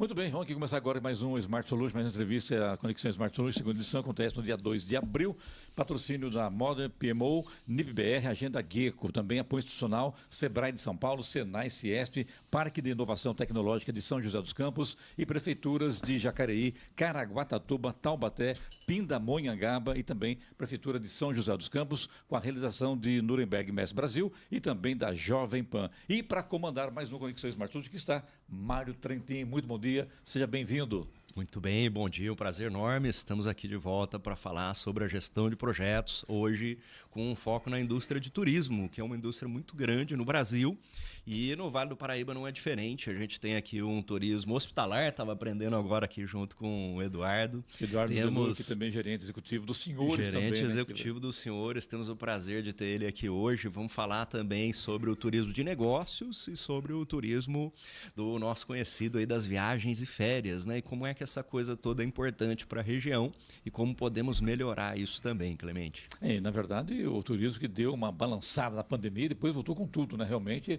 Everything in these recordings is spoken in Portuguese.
Muito bem, vamos aqui começar agora mais um Smart Solutions, mais uma entrevista, a Conexão Smart Solutions, segunda edição, acontece no dia 2 de abril, patrocínio da Modern PMO, NIBBR, Agenda Gecko, também apoio institucional, Sebrae de São Paulo, Senai, Ciesp, Parque de Inovação Tecnológica de São José dos Campos e prefeituras de Jacareí, Caraguatatuba, Taubaté, Pindamonhangaba e também Prefeitura de São José dos Campos, com a realização de Nuremberg Mess Brasil e também da Jovem Pan. E para comandar mais um Conexão Smart Solutions, que está Mário Trentin. Muito bom dia, seja bem-vindo. Muito bem, bom dia, um prazer enorme. Estamos aqui de volta para falar sobre a gestão de projetos, hoje com um foco na indústria de turismo, que é uma indústria muito grande no Brasil e no Vale do Paraíba não é diferente. A gente tem aqui um turismo hospitalar, estava aprendendo agora aqui junto com o Eduardo. Temos que também gerente executivo dos senhores gerente também. Executivo dos senhores, temos o prazer de ter ele aqui hoje. Vamos falar também sobre o turismo de negócios e sobre o turismo do nosso conhecido aí das viagens e férias, né? E como é que essa coisa toda é importante para a região e como podemos melhorar isso também, Clemente. Na verdade, o turismo que deu uma balançada na pandemia e depois voltou com tudo, né? Realmente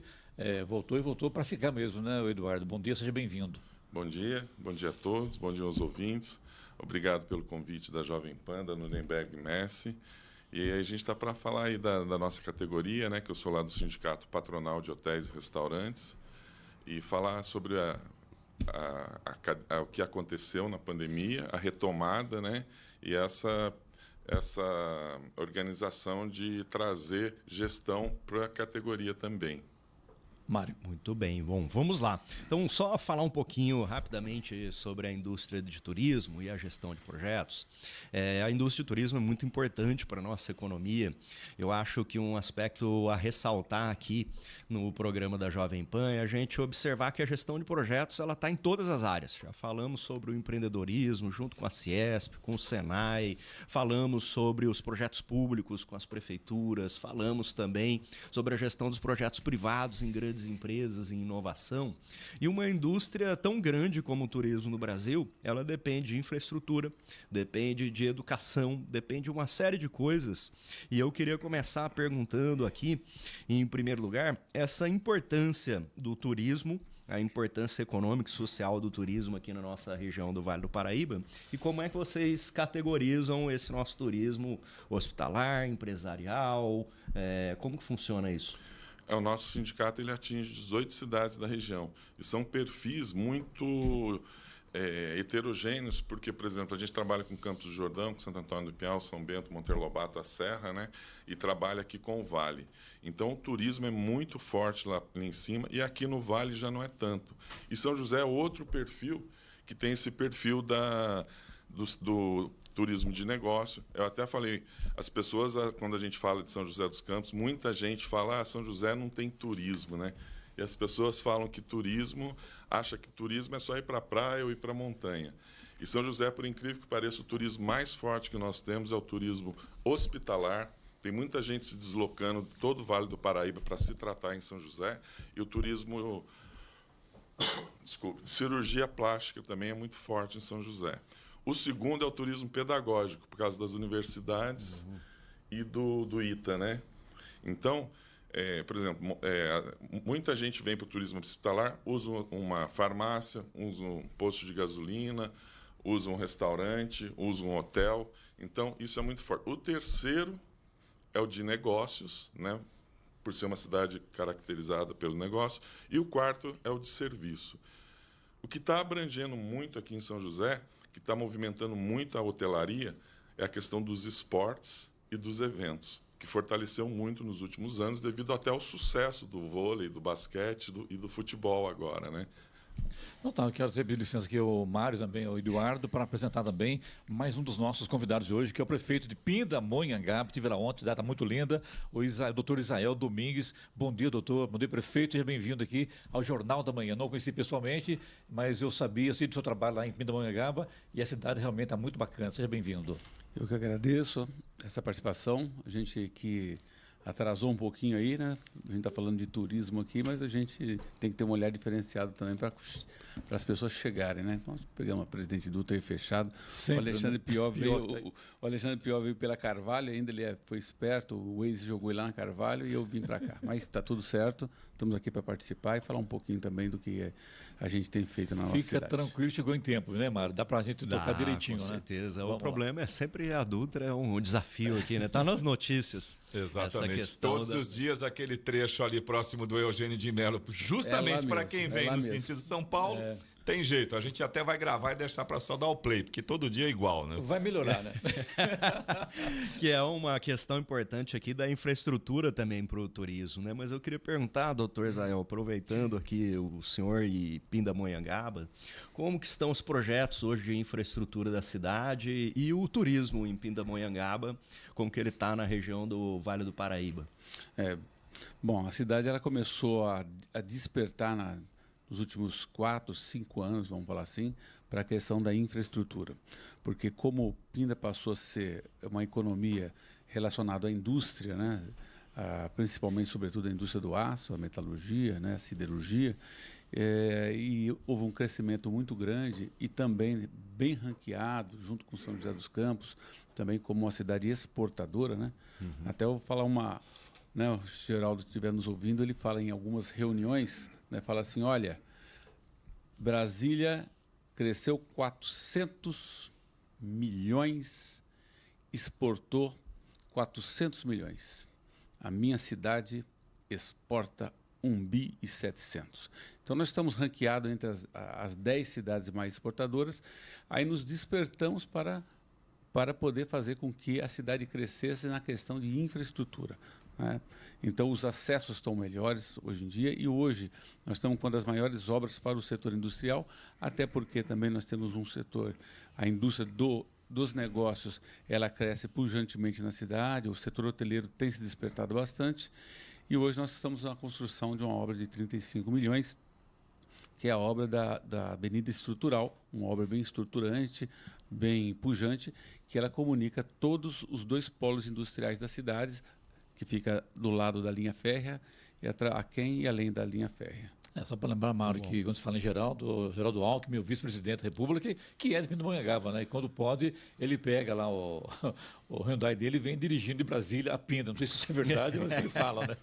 voltou para ficar mesmo, né, Eduardo? Bom dia, seja bem-vindo. Bom dia a todos, bom dia aos ouvintes. Obrigado pelo convite da Jovem Pan, da Nuremberg Mess. E aí a gente está para falar aí da nossa categoria, né, que eu sou lá do Sindicato Patronal de Hotéis e Restaurantes, e falar sobre o que aconteceu na pandemia, a retomada, né, e essa organização de trazer gestão para a categoria também. Mário. Muito bem, bom, vamos lá. Então, só falar um pouquinho rapidamente sobre a indústria de turismo e a gestão de projetos. A indústria de turismo é muito importante para a nossa economia. Eu acho que um aspecto a ressaltar aqui no programa da Jovem Pan é a gente observar que a gestão de projetos ela está em todas as áreas. Já falamos sobre o empreendedorismo junto com a Ciesp, com o Senai, falamos sobre os projetos públicos com as prefeituras, falamos também sobre a gestão dos projetos privados em grandes empresas em inovação. E uma indústria tão grande como o turismo no Brasil, ela depende de infraestrutura, depende de educação, depende de uma série de coisas. E eu queria começar perguntando aqui, em primeiro lugar, essa importância do turismo, a importância econômica e social do turismo aqui na nossa região do Vale do Paraíba e como é que vocês categorizam esse nosso turismo hospitalar, empresarial, como que funciona isso? O nosso sindicato ele atinge 18 cidades da região e são perfis muito heterogêneos, porque, por exemplo, a gente trabalha com Campos do Jordão, com Santo Antônio do Pinhal, São Bento, Monteiro Lobato, a Serra, né? E trabalha aqui com o Vale. Então, o turismo é muito forte lá em cima e aqui no Vale já não é tanto. E São José é outro perfil que tem esse perfil do turismo de negócio. Eu até falei, as pessoas, quando a gente fala de São José dos Campos, muita gente fala, São José não tem turismo, né? E as pessoas falam que acha que turismo é só ir para a praia ou ir para a montanha. E São José, por incrível que pareça, o turismo mais forte que nós temos é o turismo hospitalar. Tem muita gente se deslocando de todo o Vale do Paraíba para se tratar em São José. E o turismo de cirurgia plástica também é muito forte em São José. O segundo é o turismo pedagógico, por causa das universidades e do ITA, né? Então, por exemplo, muita gente vem para o turismo hospitalar, usa uma farmácia, usa um posto de gasolina, usa um restaurante, usa um hotel. Então, isso é muito forte. O terceiro é o de negócios, né? Por ser uma cidade caracterizada pelo negócio. E o quarto é o de serviço. O que está abrangendo muito aqui em São José, que está movimentando muito a hotelaria, é a questão dos esportes e dos eventos, que fortaleceu muito nos últimos anos, devido até ao sucesso do vôlei, do basquete e do futebol agora, né? Então, eu quero ter licença aqui o Mário também, o Eduardo, para apresentar também mais um dos nossos convidados de hoje, que é o prefeito de Pindamonhangaba, estive lá ontem, data muito linda, o doutor Isael Domingues. Bom dia, doutor, bom dia, prefeito, seja bem-vindo aqui ao Jornal da Manhã. Não conheci pessoalmente, mas eu sei do seu trabalho lá em Pindamonhangaba e a cidade realmente está muito bacana. Seja bem-vindo. Eu que agradeço essa participação, a gente que atrasou um pouquinho aí, né? A gente está falando de turismo aqui, mas a gente tem que ter um olhar diferenciado também para as pessoas chegarem, né? Então, nós pegamos a Presidente Dutra aí fechado. Sempre, o Alexandre né? Pior veio, Pior, o Alexandre Pior veio pela Carvalho, ainda foi esperto, o Waze jogou ele lá na Carvalho e eu vim para cá. Mas está tudo certo, estamos aqui para participar e falar um pouquinho também do que a gente tem feito na nossa Fica cidade. tranquilo, chegou em tempo, né, Mário? Dá para a gente tocar direitinho, com né? certeza. Vamos O problema é sempre a Dutra, é um desafio aqui, né? Tá nas notícias. Exatamente. Essa questão Todos os dias aquele trecho ali próximo do Eugênio de Mello, justamente para mesmo, quem é vem lá no mesmo. sentido de São Paulo, tem jeito. A gente até vai gravar e deixar para só dar o play, porque todo dia é igual, né? Vai melhorar, né? Que é uma questão importante aqui da infraestrutura também para o turismo, né? Mas eu queria perguntar, doutor Israel, aproveitando aqui o senhor e Pindamonhangaba, como que estão os projetos hoje de infraestrutura da cidade e o turismo em Pindamonhangaba, como que ele está na região do Vale do Paraíba? Bom, a cidade ela começou a despertar nos últimos 4, 5 anos, vamos falar assim, para a questão da infraestrutura. Porque como Pinda passou a ser uma economia relacionada à indústria, né? Principalmente, sobretudo, a indústria do aço, a metalurgia, né? A siderurgia, e houve um crescimento muito grande e também bem ranqueado, junto com São José dos Campos, também como uma cidade exportadora, né? Até eu vou falar né, o Geraldo estiver nos ouvindo, ele fala em algumas reuniões, né, fala assim, olha, Brasília cresceu 400 milhões, exportou 400 milhões. A minha cidade exporta 1 bi e 700. Então, nós estamos ranqueados entre as 10 cidades mais exportadoras, aí nos despertamos para poder fazer com que a cidade crescesse na questão de infraestrutura, né? Então, os acessos estão melhores hoje em dia e hoje nós estamos com uma das maiores obras para o setor industrial, até porque também nós temos um setor, a indústria dos negócios, ela cresce pujantemente na cidade, o setor hoteleiro tem se despertado bastante e hoje nós estamos na construção de uma obra de 35 milhões, que é a obra da Avenida Estrutural, uma obra bem estruturante, bem pujante, que ela comunica todos os 2 polos industriais das cidades, que fica do lado da linha férrea, e aquém e além da linha férrea. Só para lembrar, Mário, que quando se fala em Geraldo Alckmin, o vice-presidente da República, que é de Pindamonhangaba, né? E quando pode, ele pega lá o Hyundai dele e vem dirigindo de Brasília a Pinda. Não sei se isso é verdade, mas ele fala, né?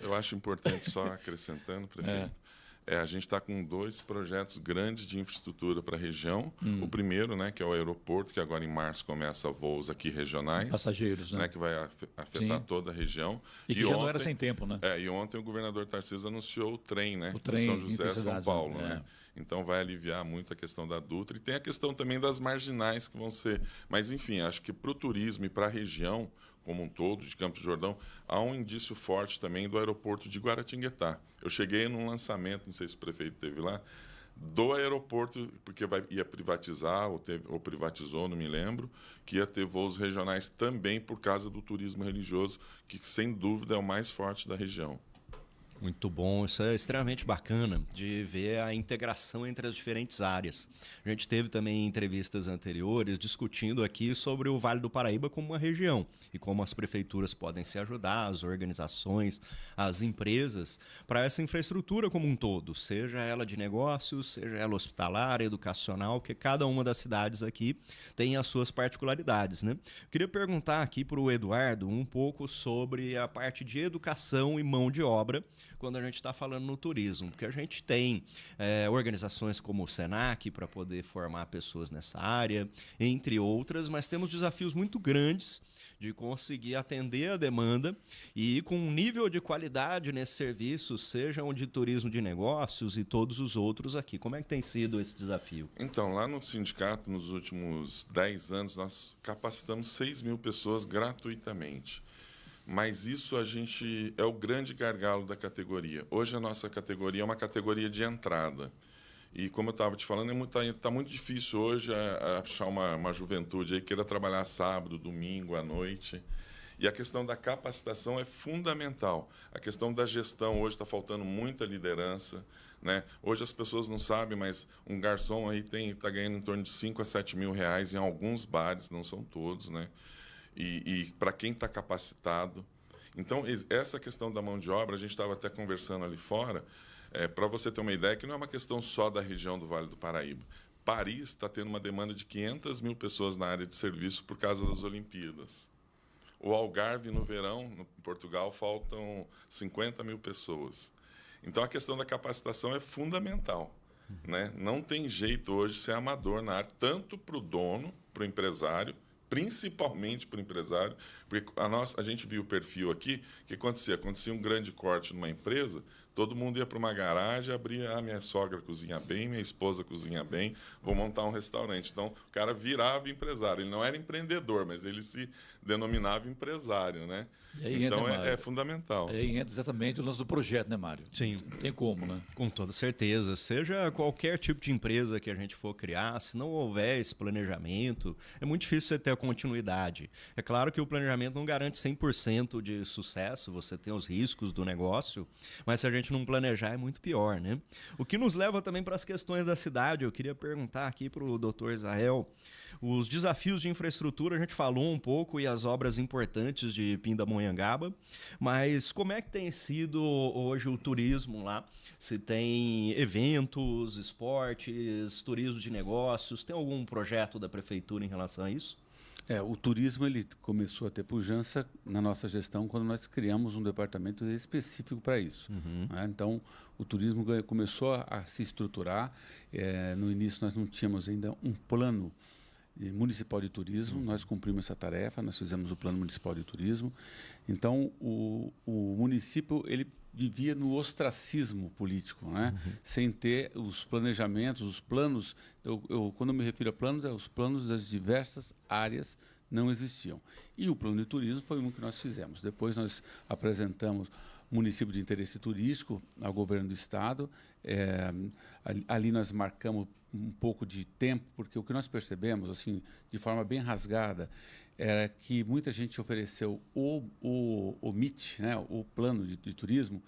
Eu acho importante, só acrescentando, prefeito, a gente está com 2 projetos grandes de infraestrutura para a região. O primeiro, né, que é o aeroporto, que agora em março começa voos aqui regionais. Passageiros, né? Que vai afetar toda a região. E que já não era sem tempo, né? E ontem o governador Tarcísio anunciou o trem, né? O trem de São José a São intercidade, Paulo, né? né? Então vai aliviar muito a questão da Dutra. E tem a questão também das marginais que vão ser. Mas, enfim, acho que para o turismo e para a região como um todo, de Campos do Jordão, há um indício forte também do aeroporto de Guaratinguetá. Eu cheguei num lançamento, não sei se o prefeito esteve lá, do aeroporto, porque ia privatizar, ou privatizou, não me lembro, que ia ter voos regionais também por causa do turismo religioso, que sem dúvida é o mais forte da região. Muito bom, isso é extremamente bacana de ver a integração entre as diferentes áreas. A gente teve também entrevistas anteriores discutindo aqui sobre o Vale do Paraíba como uma região e como as prefeituras podem se ajudar, as organizações, as empresas, para essa infraestrutura como um todo, seja ela de negócios, seja ela hospitalar, educacional, que cada uma das cidades aqui tem as suas particularidades, né? Queria perguntar aqui para o Eduardo um pouco sobre a parte de educação e mão de obra, quando a gente está falando no turismo, porque a gente tem organizações como o SENAC para poder formar pessoas nessa área, entre outras, mas temos desafios muito grandes de conseguir atender a demanda e com um nível de qualidade nesse serviço, sejam de turismo de negócios e todos os outros aqui. Como é que tem sido esse desafio? Então, lá no sindicato, nos últimos 10 anos, nós capacitamos 6 mil pessoas gratuitamente. Mas isso é o grande gargalo da categoria. Hoje a nossa categoria é uma categoria de entrada. E como eu estava te falando, está muito difícil hoje achar uma juventude aí que queira trabalhar sábado, domingo, à noite. E a questão da capacitação é fundamental. A questão da gestão, hoje está faltando muita liderança, né? Hoje as pessoas não sabem, mas um garçom aí está ganhando em torno de 5 a 7 mil reais em alguns bares, não são todos, né? E para quem está capacitado. Então, essa questão da mão de obra, a gente estava até conversando ali fora, para você ter uma ideia, que não é uma questão só da região do Vale do Paraíba. Paris está tendo uma demanda de 500 mil pessoas na área de serviço por causa das Olimpíadas. O Algarve, no verão, em Portugal, faltam 50 mil pessoas. Então, a questão da capacitação é fundamental. Né? Não tem jeito hoje ser amador na área, tanto para o dono, para o empresário, principalmente para o empresário, porque a gente viu o perfil aqui, o que acontecia? Acontecia um grande corte numa empresa, todo mundo ia para uma garagem, abria, minha sogra cozinha bem, minha esposa cozinha bem, vou montar um restaurante. Então, o cara virava empresário. Ele não era empreendedor, mas ele se denominava empresário, né? Então, é fundamental. Aí entra exatamente o lance do projeto, né, Mário? Sim. Tem como, né? Com toda certeza. Seja qualquer tipo de empresa que a gente for criar, se não houver esse planejamento, é muito difícil você ter a continuidade. É claro que o planejamento não garante 100% de sucesso, você tem os riscos do negócio, mas se a gente não planejar é muito pior, né? O que nos leva também para as questões da cidade. Eu queria perguntar aqui para o Dr. Israel, os desafios de infraestrutura, a gente falou um pouco, e as obras importantes de Pindamonhangaba, mas como é que tem sido hoje o turismo lá? Se tem eventos, esportes, turismo de negócios, tem algum projeto da prefeitura em relação a isso? O turismo ele começou a ter pujança na nossa gestão quando nós criamos um departamento específico para isso. Né? Então, o turismo começou a se estruturar. No início, nós não tínhamos ainda um plano municipal de turismo. Nós cumprimos essa tarefa, nós fizemos o plano municipal de turismo. Então, o município ele vivia no ostracismo político, né? Sem ter os planejamentos, os planos. Quando eu me refiro a planos, os planos das diversas áreas não existiam. E o plano de turismo foi um que nós fizemos. Depois nós apresentamos município de interesse turístico ao governo do estado. Ali nós marcamos um pouco de tempo, porque o que nós percebemos, assim, de forma bem rasgada, era que muita gente ofereceu o MIT, né, o plano de turismo.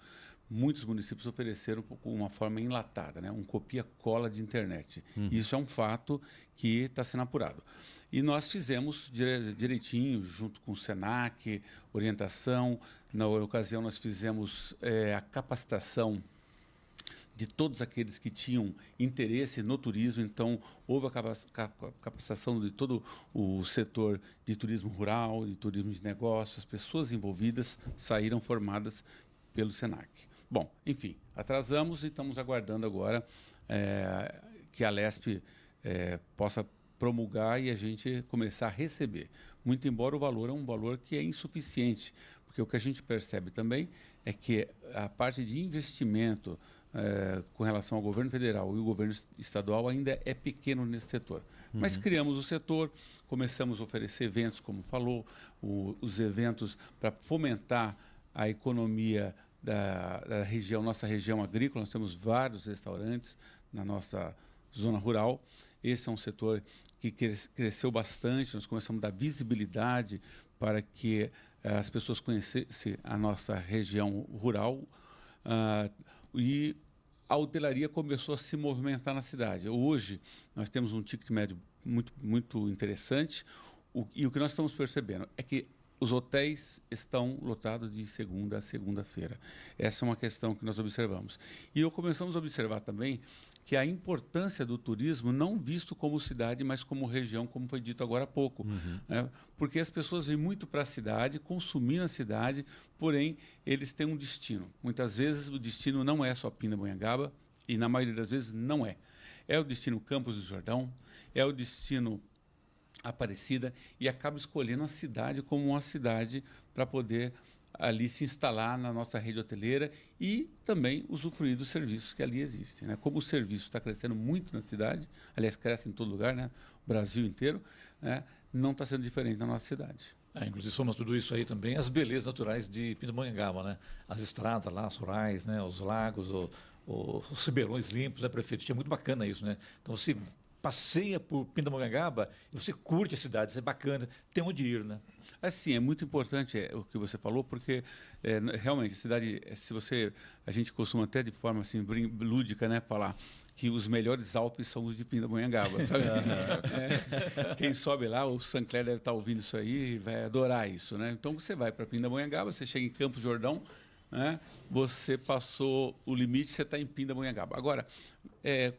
Muitos municípios ofereceram com uma forma enlatada, né, um copia-cola de internet. Isso é um fato que está sendo apurado. E nós fizemos direitinho, junto com o SENAC, orientação. Na ocasião, nós fizemos a capacitação de todos aqueles que tinham interesse no turismo. Então, houve a capacitação de todo o setor de turismo rural, de turismo de negócios. As pessoas envolvidas saíram formadas pelo SENAC. Bom, enfim, atrasamos e estamos aguardando agora que a Lesp possa promulgar e a gente começar a receber. Muito embora o valor é um valor que é insuficiente, porque o que a gente percebe também é que a parte de investimento com relação ao governo federal e o governo estadual ainda é pequeno nesse setor. Mas criamos o setor, começamos a oferecer eventos, como falou, os eventos para fomentar a economia da região, nossa região agrícola. Nós temos vários restaurantes na nossa zona rural. Esse é um setor que cresceu bastante. Nós começamos a dar visibilidade para que as pessoas conhecessem a nossa região rural. E a hotelaria começou a se movimentar na cidade. Hoje, nós temos um ticket médio muito, muito interessante. E o que nós estamos percebendo é que os hotéis estão lotados de segunda a segunda-feira. Essa é uma questão que nós observamos. E começamos a observar também que a importância do turismo não visto como cidade, mas como região, como foi dito agora há pouco. Né? Porque as pessoas vêm muito para a cidade, consumir na cidade, porém, eles têm um destino. Muitas vezes o destino não é só Pindamonhangaba, e na maioria das vezes não é. É o destino Campos do Jordão, é o destino Aparecida, e acaba escolhendo a cidade como uma cidade para poder ali se instalar na nossa rede hoteleira e também usufruir dos serviços que ali existem. Né? Como o serviço está crescendo muito na cidade, aliás, cresce em todo lugar, né? O Brasil inteiro, né? Não está sendo diferente na nossa cidade. Inclusive, soma tudo isso aí também as belezas naturais de Pindamonhangaba, né? As estradas lá, os rurais, né? Os lagos, os ribeirões limpos, né, prefeito? É muito bacana isso, né? Então, você passeia por Pindamonhangaba e você curte a cidade, isso é bacana, tem onde ir, né? Assim, é muito importante o que você falou, porque realmente a cidade, a gente costuma até de forma assim lúdica, né, falar que os melhores Alpes são os de Pindamonhangaba, sabe? Quem sobe lá, o Sancler deve estar ouvindo isso aí e vai adorar isso, né? Então você vai para Pindamonhangaba, você chega em Campos do Jordão, né? Você passou o limite, você está em Pindamonhangaba. Agora,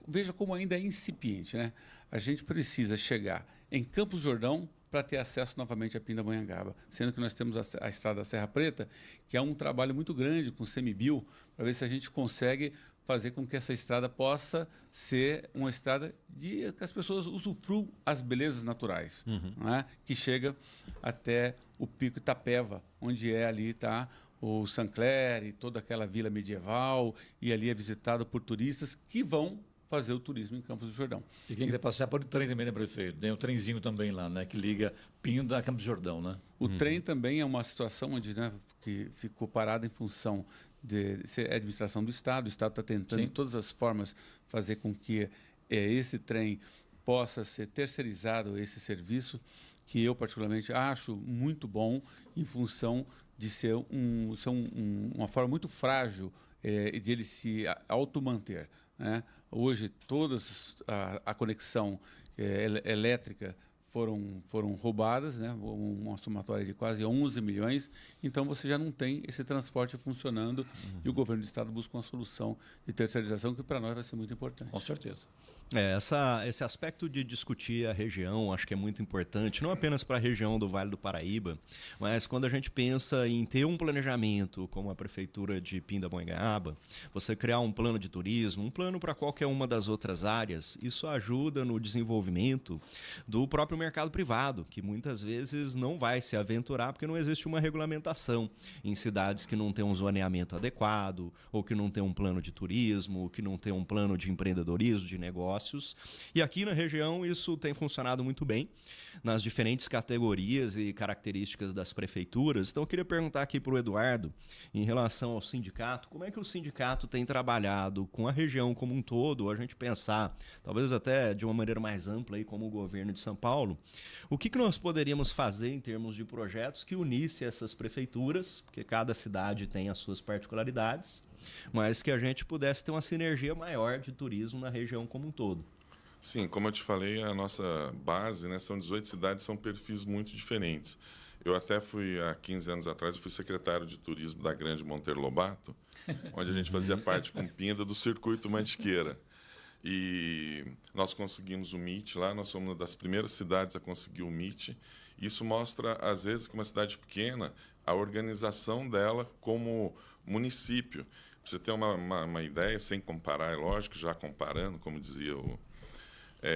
veja como ainda é incipiente, né? A gente precisa chegar em Campos do Jordão para ter acesso novamente a Pindamonhangaba, sendo que nós temos a estrada da Serra Preta, que é um trabalho muito grande com o CMBio, para ver se a gente consegue fazer com que essa estrada possa ser uma estrada que as pessoas usufruam as belezas naturais, né? Que chega até o Pico Itapeva, onde ali está o Sancler e toda aquela vila medieval, e ali é visitado por turistas que vão fazer o turismo em Campos do Jordão. E quem quiser passear pode trem também, né, prefeito? Tem o trenzinho também lá, né, que liga Pinda a Campos do Jordão, né? O trem também é uma situação onde, né, que ficou parado em função de ser administração do Estado. O Estado está tentando, Sim, de todas as formas, fazer com que esse trem possa ser terceirizado, esse serviço, que eu particularmente acho muito bom, em função de ser uma forma muito frágil de ele se automanter, né? Hoje, todas a conexão elétrica foram roubadas, né? Uma somatória de quase 11 milhões, então você já não tem esse transporte funcionando e o governo do Estado busca uma solução de terceirização que para nós vai ser muito importante. com certeza. Esse aspecto de discutir a região acho que é muito importante, não apenas para a região do Vale do Paraíba, mas quando a gente pensa em ter um planejamento, como a Prefeitura de Pindamonhangaba, você criar um plano de turismo, um plano para qualquer uma das outras áreas, isso ajuda no desenvolvimento do próprio mercado privado, que muitas vezes não vai se aventurar porque não existe uma regulamentação em cidades que não tem um zoneamento adequado, ou que não tem um plano de turismo, que não tem um plano de empreendedorismo, de negócio. E aqui na região isso tem funcionado muito bem nas diferentes categorias e características das prefeituras. Então eu queria perguntar aqui para o Eduardo, em relação ao sindicato, como é que o sindicato tem trabalhado com a região como um todo, a gente pensar, talvez até de uma maneira mais ampla, aí, como o governo de São Paulo, o que nós poderíamos fazer em termos de projetos que unisse essas prefeituras, porque cada cidade tem as suas particularidades, mas que a gente pudesse ter uma sinergia maior de turismo na região como um todo. Sim, como eu te falei, a nossa base, né, são 18 cidades, são perfis muito diferentes. Eu até fui, há 15 anos atrás, eu fui secretário de turismo da Grande Monteiro Lobato, onde a gente fazia parte com Pinda do Circuito Mantiqueira. E nós conseguimos o MIT lá, nós somos uma das primeiras cidades a conseguir o MIT. Isso mostra, às vezes, que uma cidade pequena, a organização dela como município. Para você ter uma ideia, sem comparar, é lógico, já comparando, como dizia o...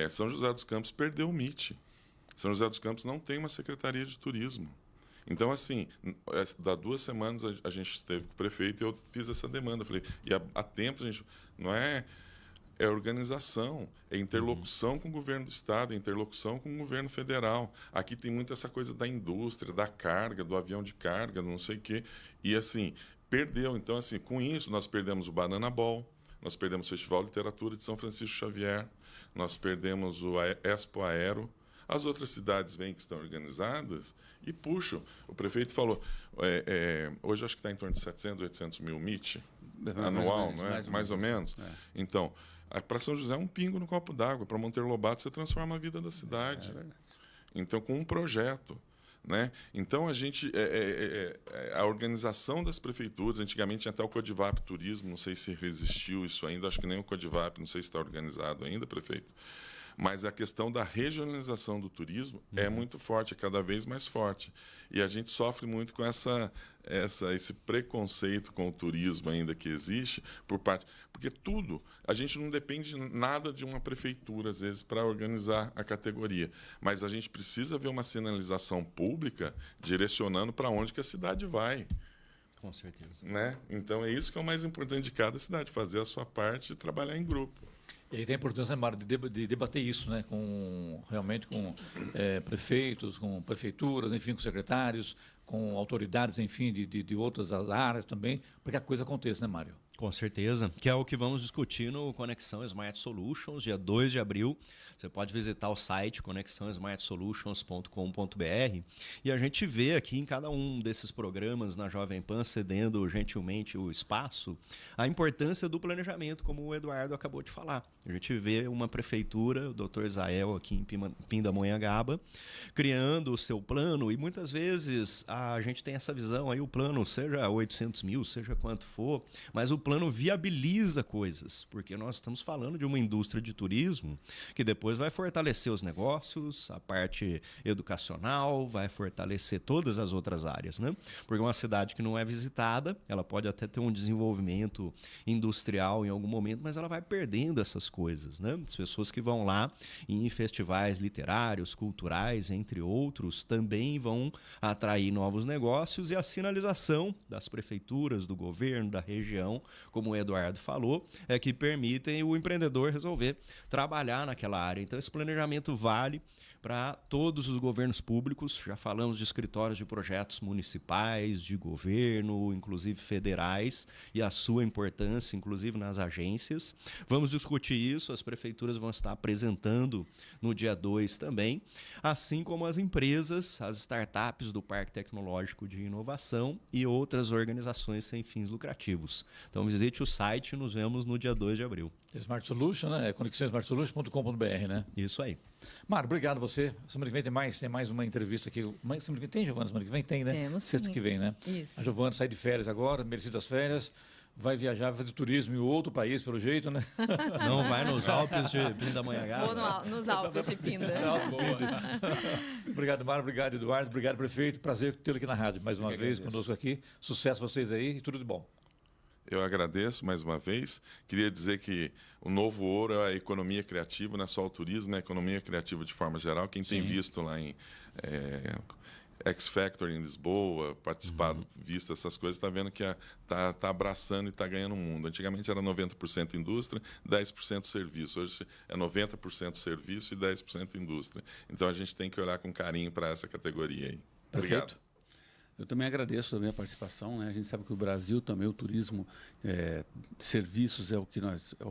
São José dos Campos perdeu o MIT. São José dos Campos não tem uma secretaria de turismo. Então, assim, há 2 semanas a gente esteve com o prefeito e eu fiz essa demanda. Falei, e há tempos a gente... Não é organização, é interlocução com o governo do Estado, é interlocução com o governo federal. Aqui tem muito essa coisa da indústria, da carga, do avião de carga, não sei o quê. E, assim, perdeu. Então, assim, com isso, nós perdemos o Banana Ball, nós perdemos o Festival de Literatura de São Francisco Xavier, nós perdemos o Expo Aero. As outras cidades vêm que estão organizadas e puxam. O prefeito falou, hoje acho que está em torno de 700, 800 mil MIT anual, não é? Mais ou menos. Então, para São José é um pingo no copo d'água. Para Monteiro Lobato você transforma a vida da cidade. Então, com um projeto. Né? Então, a gente a organização das prefeituras, antigamente tinha até o Codivap Turismo, não sei se resistiu isso ainda, acho que nem o Codivap, não sei se está organizado ainda, prefeito. Mas a questão da regionalização do turismo é muito forte, é cada vez mais forte. E a gente sofre muito com esse preconceito com o turismo ainda que existe, porque tudo, a gente não depende nada de uma prefeitura, às vezes, para organizar a categoria. Mas a gente precisa ver uma sinalização pública direcionando para onde que a cidade vai. Com certeza. Né? Então, é isso que é o mais importante de cada cidade, fazer a sua parte e trabalhar em grupo. E aí tem a importância, Mário, de debater isso, né, realmente com prefeitos, com prefeituras, enfim, com secretários, com autoridades, enfim, de outras áreas também, para que a coisa aconteça, né, Mário? Com certeza, que é o que vamos discutir no Conexão Smart Solutions, dia 2 de abril. Você pode visitar o site conexãosmartsolutions.com.br e a gente vê aqui em cada um desses programas na Jovem Pan, cedendo gentilmente o espaço, a importância do planejamento, como o Eduardo acabou de falar. A gente vê uma prefeitura, o Dr. Israel aqui em Pindamonhangaba, criando o seu plano, e muitas vezes a gente tem essa visão aí, o plano seja 800 mil, seja quanto for, mas o plano viabiliza coisas, porque nós estamos falando de uma indústria de turismo que depois vai fortalecer os negócios, a parte educacional, vai fortalecer todas as outras áreas, né? Porque uma cidade que não é visitada, ela pode até ter um desenvolvimento industrial em algum momento, mas ela vai perdendo essas coisas, né? As pessoas que vão lá em festivais literários, culturais, entre outros, também vão atrair novos negócios, e a sinalização das prefeituras, do governo, da região, como o Eduardo falou, é que permitem o empreendedor resolver trabalhar naquela área. Então, esse planejamento vale para todos os governos públicos. Já falamos de escritórios de projetos municipais, de governo, inclusive federais, e a sua importância, inclusive nas agências. Vamos discutir isso, as prefeituras vão estar apresentando no dia 2 também, assim como as empresas, as startups do Parque Tecnológico de Inovação e outras organizações sem fins lucrativos. Então, visite o site e nos vemos no dia 2 de abril. Smart Solution, né? conexãosmartsolutions.com.br, né? Isso aí. Mário, obrigado a você. Semana que vem tem mais uma entrevista aqui. Semana que vem tem, Giovana? Semana que vem tem, né? Temos, Sexta sim. que vem, né? Isso. A Giovana sai de férias agora, merecidas férias. Vai viajar, vai fazer turismo em outro país, pelo jeito, né? Não vai nos Alpes de Pindamonhangaba? Vou nos Alpes de Pinda. Obrigado, Mário. Obrigado, Eduardo. Obrigado, prefeito. Prazer tê-lo aqui na rádio mais uma vez, conosco aqui. Sucesso a vocês aí e tudo de bom. Eu agradeço mais uma vez. Queria dizer que o novo ouro é a economia criativa, não é só o turismo, é a economia criativa de forma geral. Quem tem visto lá em X Factor em Lisboa, participado, visto essas coisas, está vendo que está abraçando e está ganhando o mundo. Antigamente era 90% indústria, 10% serviço. Hoje é 90% serviço e 10% indústria. Então a gente tem que olhar com carinho para essa categoria aí. Obrigado. Eu também agradeço também a participação, né? A gente sabe que o Brasil também, o turismo, serviços é o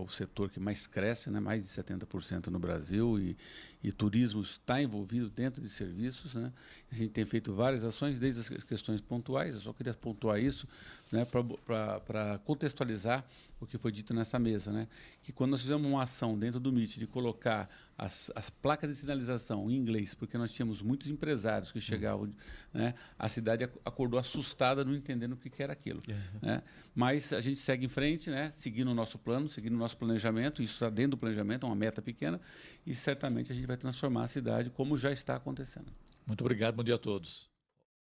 setor que mais cresce, né? Mais de 70% no Brasil, e turismo está envolvido dentro de serviços, né? A gente tem feito várias ações, desde as questões pontuais. Eu só queria pontuar isso, né? Para contextualizar o que foi dito nessa mesa, né? Que quando nós fizemos uma ação dentro do MIT de colocar as placas de sinalização em inglês, porque nós tínhamos muitos empresários que chegavam, né? A cidade acordou assustada, não entendendo o que era aquilo, né? Mas a gente segue em frente, né? Seguindo o nosso plano, seguindo o nosso planejamento. Isso está dentro do planejamento, é uma meta pequena, e certamente a gente vai transformar a cidade como já está acontecendo. Muito obrigado, bom dia a todos.